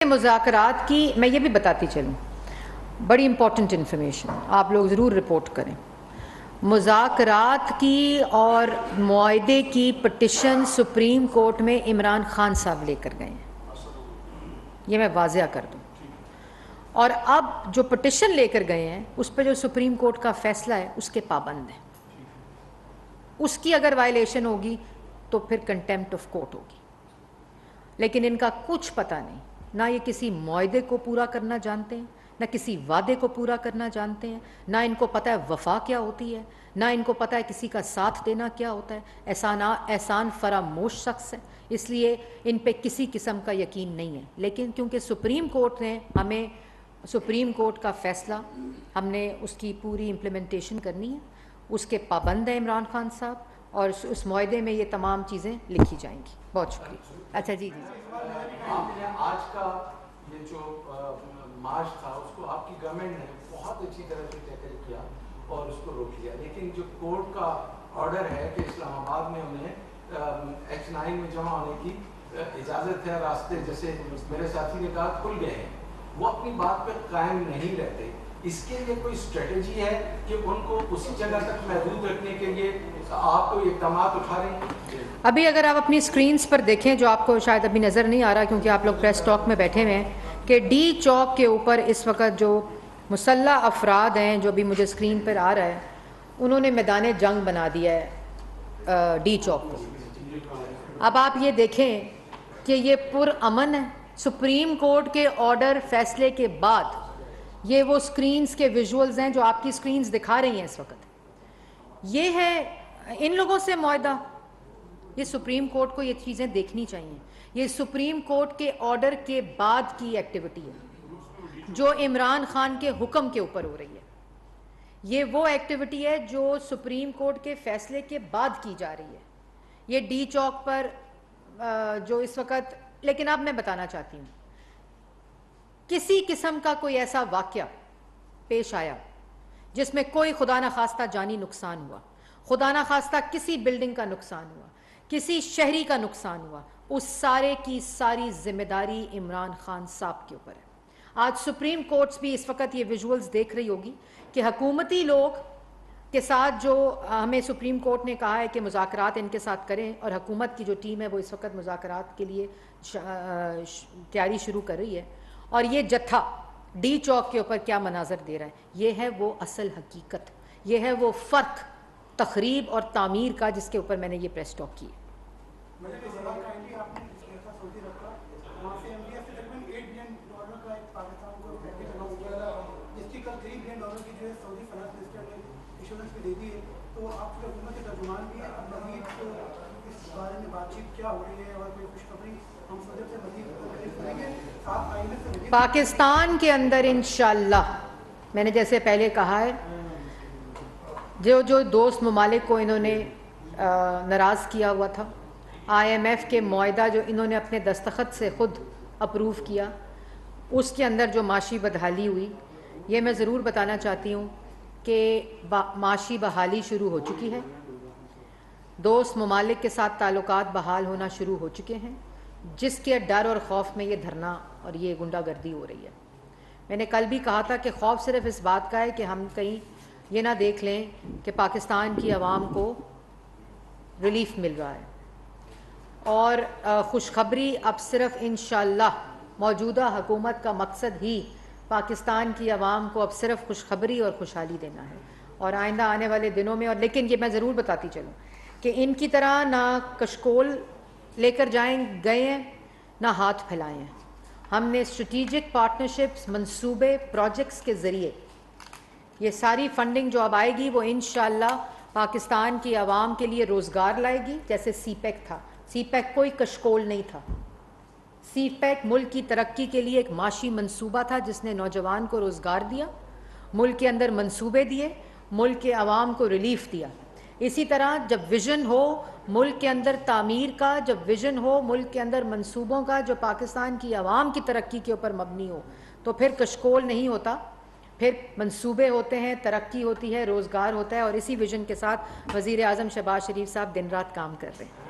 मुज़ाकरात की मैं ये भी बताती चलूँ, बड़ी इंपॉर्टेंट इन्फॉर्मेशन आप लोग ज़रूर रिपोर्ट करें। मुज़ाकरात की और मुआहदे की पटिशन सुप्रीम कोर्ट में इमरान खान साहब लेकर गए हैं, ये मैं वाज़िया कर दूँ। और अब जो पटिशन लेकर गए हैं उस पर जो सुप्रीम कोर्ट का फैसला है उसके पाबंद हैं। उसकी अगर वायलेशन होगी तो फिर कंटेम्प्ट ऑफ कोर्ट होगी। लेकिन इनका कुछ पता नहीं, ना ये किसी मुआहदे को पूरा करना जानते हैं, ना किसी वादे को पूरा करना जानते हैं, ना इनको पता है वफा क्या होती है, ना इनको पता है किसी का साथ देना क्या होता है। एहसान फरामोश शख्स है, इसलिए इन पे किसी किस्म का यकीन नहीं है। लेकिन क्योंकि सुप्रीम कोर्ट ने हमें, सुप्रीम कोर्ट का फ़ैसला, हमने उसकी पूरी इम्प्लीमेंटेशन करनी है, उसके पाबंद हैं इमरान खान साहब, और उस मुआहदे में ये तमाम चीज़ें लिखी जाएंगी। बहुत शुक्रिया। अच्छा जी जी आपने आज का ये जो मार्च था उसको आपकी गवर्नमेंट ने बहुत अच्छी तरह से टैकल किया और उसको रोक लिया, लेकिन जो कोर्ट का ऑर्डर है कि इस्लामाबाद में उन्हें H9 में जमा होने की इजाज़त है, रास्ते जैसे मेरे साथी ने कहा खुल गए हैं, वो अपनी बात पर कायम नहीं रहते। इसके लिए कोई स्ट्रेटजी है कि उनको उसी जगह तक महदूद रखने के लिए आप कोई इक़दाम उठा रहे हैं? अभी अगर आप अपनी स्क्रीन्स पर देखें, जो आपको शायद अभी नज़र नहीं आ रहा क्योंकि आप लोग प्रेस टॉक में बैठे हुए हैं, कि डी चौक के ऊपर इस वक्त जो मुसल्ला अफराद हैं, जो भी मुझे स्क्रीन पर आ रहा है, उन्होंने मैदान जंग बना दिया है डी चौक को। अब आप ये देखें कि ये पुरअमन है। सुप्रीम कोर्ट के ऑर्डर फैसले के बाद ये वो स्क्रीन्स के विजुअल्स हैं जो आपकी स्क्रीन्स दिखा रही हैं इस वक्त। ये है इन लोगों से मुआहदा। ये सुप्रीम कोर्ट को ये चीज़ें देखनी चाहिए। ये सुप्रीम कोर्ट के ऑर्डर के बाद की एक्टिविटी है जो इमरान खान के हुक्म के ऊपर हो रही है। ये वो एक्टिविटी है जो सुप्रीम कोर्ट के फैसले के बाद की जा रही है। ये डी चौक पर जो इस वक्त, लेकिन अब मैं बताना चाहती हूँ, किसी किस्म का कोई ऐसा वाक़या पेश आया जिसमें कोई खुदा न खास्ता जानी नुकसान हुआ, खुदा न खास्ता किसी बिल्डिंग का नुकसान हुआ, किसी शहरी का नुकसान हुआ, उस सारे की सारी जिम्मेदारी इमरान खान साहब के ऊपर है। आज सुप्रीम कोर्ट्स भी इस वक्त ये विजुअल्स देख रही होगी कि हुकूमती लोग के साथ जो हमें सुप्रीम कोर्ट ने कहा है कि मुज़ाकरात इनके साथ करें, और हुकूमत की जो टीम है वो इस वक्त मुज़ाकरात के लिए तैयारी शुरू कर रही है। और ये जत्था डी चौक के ऊपर क्या मनाजर दे रहा है, ये है वो असल हकीकत, ये है वो फ़र्क तखरीब और तामीर का जिसके ऊपर मैंने ये प्रेस टॉक की है। पाकिस्तान के अंदर इंशाअल्लाह, मैंने जैसे पहले कहा है, जो दोस्त ममालिक को इन्होंने नाराज़ किया हुआ था, IMF के मुआहदा जो इन्होंने अपने दस्तखत से ख़ुद अप्रूव किया, उसके अंदर जो माशी बदहाली हुई, ये मैं ज़रूर बताना चाहती हूँ कि माशी बहाली शुरू हो चुकी है। दोस्त ममालिक के साथ ताल्लुकात बहाल होना शुरू हो चुके हैं, जिसके डर और खौफ में ये धरना और ये गुंडागर्दी हो रही है। मैंने कल भी कहा था कि खौफ सिर्फ इस बात का है कि हम कहीं ये ना देख लें कि पाकिस्तान की आवाम को रिलीफ मिल रहा है। और खुशखबरी अब सिर्फ इंशाअल्लाह मौजूदा हुकूमत का मकसद ही पाकिस्तान की आवाम को अब सिर्फ खुशखबरी और खुशहाली देना है, और आइंदा आने वाले दिनों में। और लेकिन ये मैं ज़रूर बताती चलूँ कि इनकी तरह ना कशकोल लेकर गए हैं, ना हाथ फैलाए हैं। हमने स्ट्रेटिजिक पार्टनरशिप्स, मंसूबे, प्रोजेक्ट्स के ज़रिए ये सारी फंडिंग जो अब आएगी वो इंशाअल्लाह पाकिस्तान की आवाम के लिए रोज़गार लाएगी। जैसे CPEC था, CPEC कोई कशकोल नहीं था। CPEC मुल्क की तरक्की के लिए एक माशी मंसूबा था जिसने नौजवान को रोज़गार दिया, मुल्क के अंदर मंसूबे दिए, मुल्क के आवाम को रिलीफ दिया। इसी तरह जब विज़न हो मुल्क के अंदर तामीर का, जब विज़न हो मुल्क के अंदर मंसूबों का जो पाकिस्तान की आवाम की तरक्की के ऊपर मबनी हो, तो फिर कशकोल नहीं होता, फिर मंसूबे होते हैं, तरक्की होती है, रोज़गार होता है। और इसी विज़न के साथ वज़ीर आज़म शहबाज शरीफ साहब दिन रात काम कर रहे हैं।